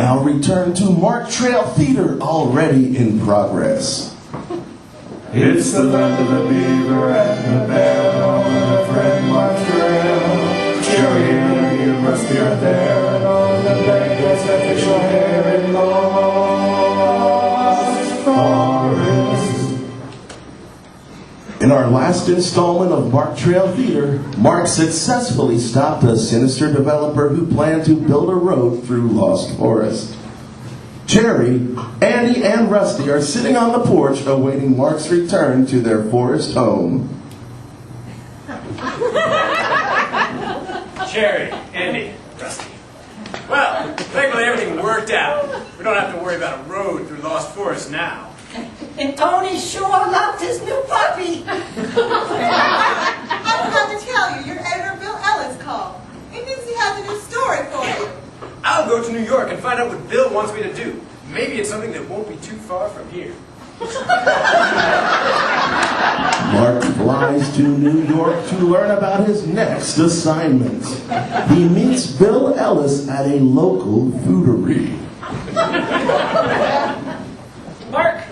now return to Markest Trail Theater, already in progress. It's the land of the beaver and the bear, and all their friend Markest Trail. Cherry and Rusty are there, and all the blankets that fish your hair in Lost Forest. In our last installment of Markest Trail Theater, Mark successfully stopped a sinister developer who planned to build a road through Lost Forest. Cherry, Andy, and Rusty are sitting on the porch awaiting Mark's return to their forest home. Cherry, Andy, Rusty. Well, thankfully everything worked out. We don't have to worry about a road through Lost Forest now. And Tony sure loved his new puppy. I forgot to tell you, your editor Bill Ellis called. He thinks he has a new story for you. I'll go to New York and find out what Bill wants me to do. Maybe it's something that won't be too far from here. Mark flies to New York to learn about his next assignment. He meets Bill Ellis at a local foodery. Mark,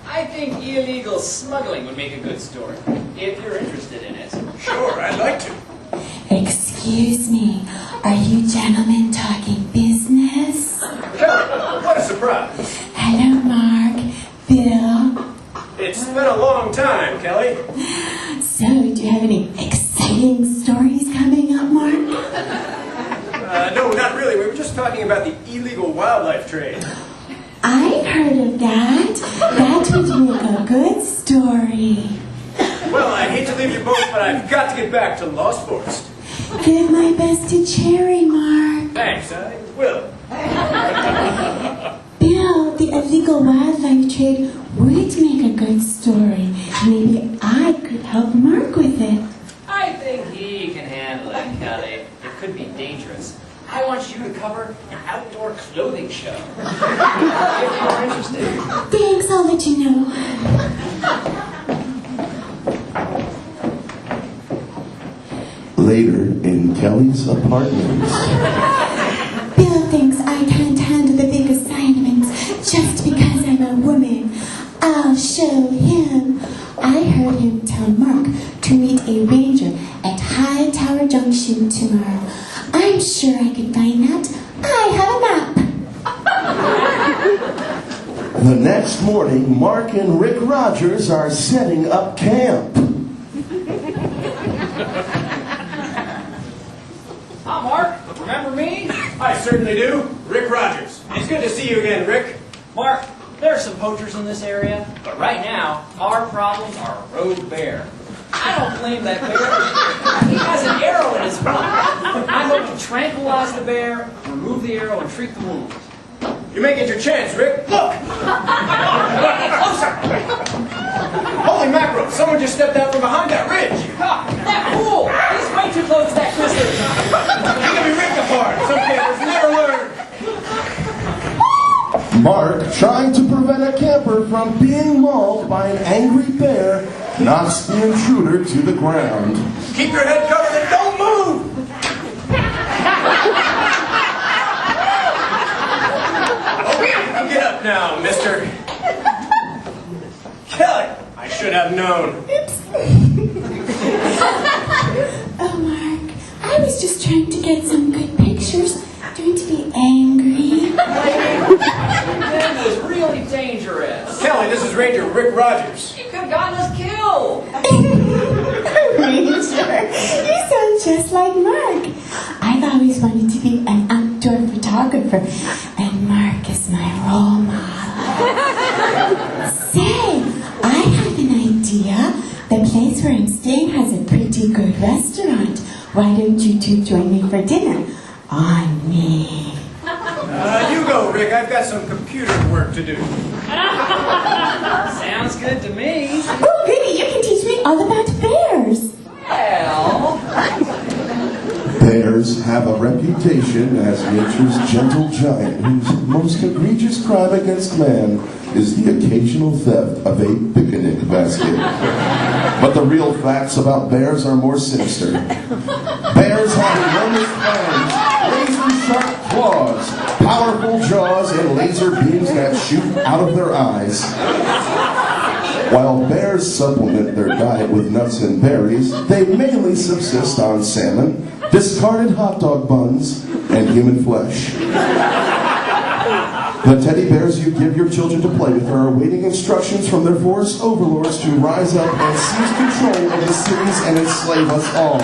I think illegal smuggling would make a good story, if you're interested in it. Sure, I'd like to. Excuse me, are you gentlemen talking business? What a surprise. Hello, Mark. Bill. It's been a long time, Kelly. So, do you have any exciting stories coming up, Mark? No, not really. We were just talking about the illegal wildlife trade. I've heard of that. That would make a good story. Well, I hate to leave you both, but I've got to get back to Lost Forest. Give my best to Cherry, Mark. Thanks, I will. Bill, the illegal wildlife trade would make a good story. Maybe I could help Mark with it. I think he can handle it, Kelly. It could be dangerous. I want you to cover an outdoor clothing show. If you're interested. Thanks, I'll let you know. Later, in Kelly's apartment. Bill thinks I can't handle the big assignments just because I'm a woman. I'll show him. I heard him tell Mark to meet a ranger at High Tower Junction tomorrow. I'm sure I can find that. I have a map. The next morning, Mark and Rick Rogers are setting up camp. Hi, Mark. Remember me? I certainly do. Rick Rogers. It's good to see you again, Rick. Mark, there are some poachers in this area, but right now, our problems are a road bear. I don't blame that bear. He has an arrow in his front. I hope to tranquilize the bear, remove the arrow, and treat the wound. You may get your chance, Rick. Look! Closer! Holy mackerel! Someone just stepped out from behind that ridge. That fool! He's way too close to that crystal. You can be ripped apart. Some campers never learn. Mark, trying to prevent a camper from being mauled by an angry bear, knocks the intruder to the ground. Keep your head covered and don't move! Okay, get up now, mister. Kelly, I should have known. Oh, Mark, I was just trying to get some good pictures. Don't be angry. That was really dangerous. Kelly, this is Ranger Rick Rogers. He could have gotten us killed. Ranger, you sound just like Mark. I've always wanted to be an outdoor photographer, and Mark is my role model. Say, I have an idea. The place where I'm staying has a pretty good restaurant. Why don't you two join me for dinner? On me. You go, Rick. I've got some computer work to do. Sounds good to me. Oh, goody, you can teach me all about bears. Well, Bears have a reputation as nature's gentle giant whose most egregious crime against man is the occasional theft of a picnic basket. But the real facts about bears are more sinister. Bears have enormous fangs, razor-sharp claws, powerful jaws, jaws and laser beams that shoot out of their eyes. While bears supplement their diet with nuts and berries, they mainly subsist on salmon, discarded hot dog buns, and human flesh. The teddy bears you give your children to play with are awaiting instructions from their forest overlords to rise up and seize control of the cities and enslave us all.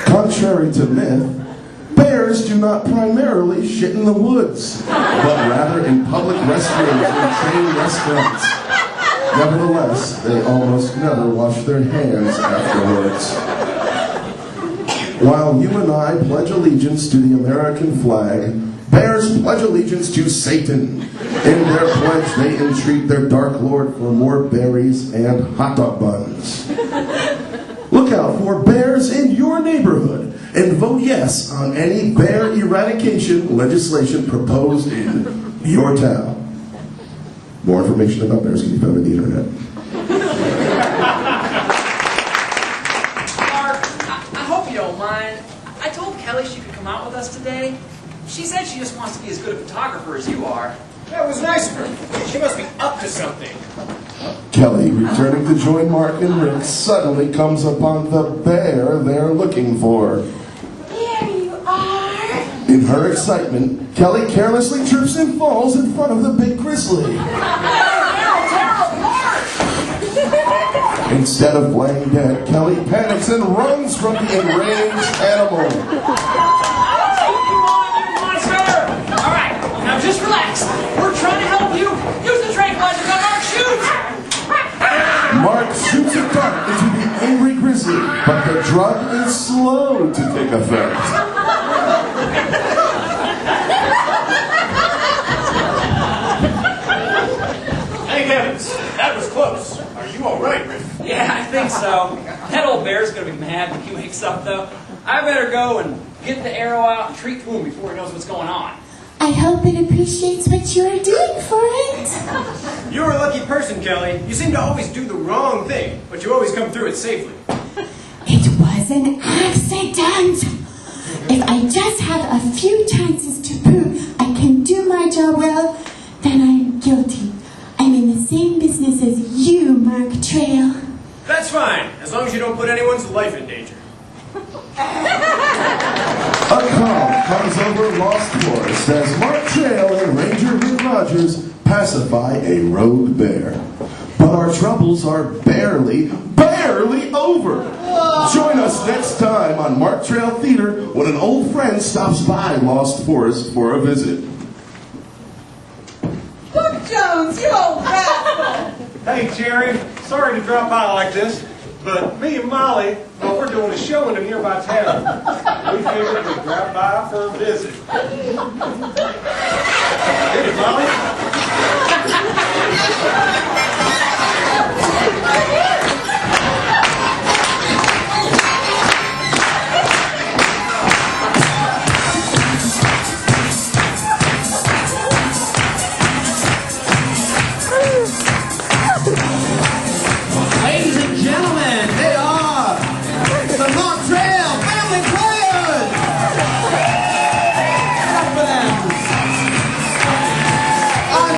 Contrary to myth, bears do not primarily shit in the woods, but rather in public restrooms and chain restaurants. Nevertheless, they almost never wash their hands afterwards. While you and I pledge allegiance to the American flag, bears pledge allegiance to Satan. In their pledge, they entreat their dark lord for more berries and hot dog buns. Look out for bears in your neighborhood and vote yes on any bear eradication legislation proposed in your town. More information about bears can be found on the internet. I hope you don't mind. I told Kelly she could come out with us today. She said she just wants to be as good a photographer as you are. That was nice of her. She must be up to something. Kelly, returning to join Mark and Rick, suddenly comes upon the bear they're looking for. There you are. In her excitement, Kelly carelessly trips and falls in front of the big grizzly. Instead of playing dead, Kelly panics and runs from the enraged animal. All right, now just relax. We're trying to help you. Use the tranquilizer gun, Mark. Shoot! Mark shoots a dart into the angry grizzly, but the drug is slow to take effect. Thank heavens. That was close. Are you all right, Rick? Yeah, I think so. That old bear's gonna be mad when he wakes up, though. I better go and get the arrow out and treat to him before he knows what's going on. I hope it appreciates what you're doing for it. You're a lucky person, Kelly. You seem to always do the wrong thing, but you always come through it safely. It was an accident. If I just have a few chances to prove I can do my job well, then I'm guilty. I'm in the same business as you, Mark Trail. That's fine, as long as you don't put anyone's life in danger. A calm comes over Lost Forest as Mark Trail and Ranger Rick Rogers pacify a rogue bear. But our troubles are barely over. Join us next time on Mark Trail Theater when an old friend stops by Lost Forest for a visit. Buck Jones, you old rascal! Hey, Jerry. Sorry to drop by like this, but me and Molly, well, we're doing a show in a nearby town. We figured we'd drop by for a visit. Hey, Molly.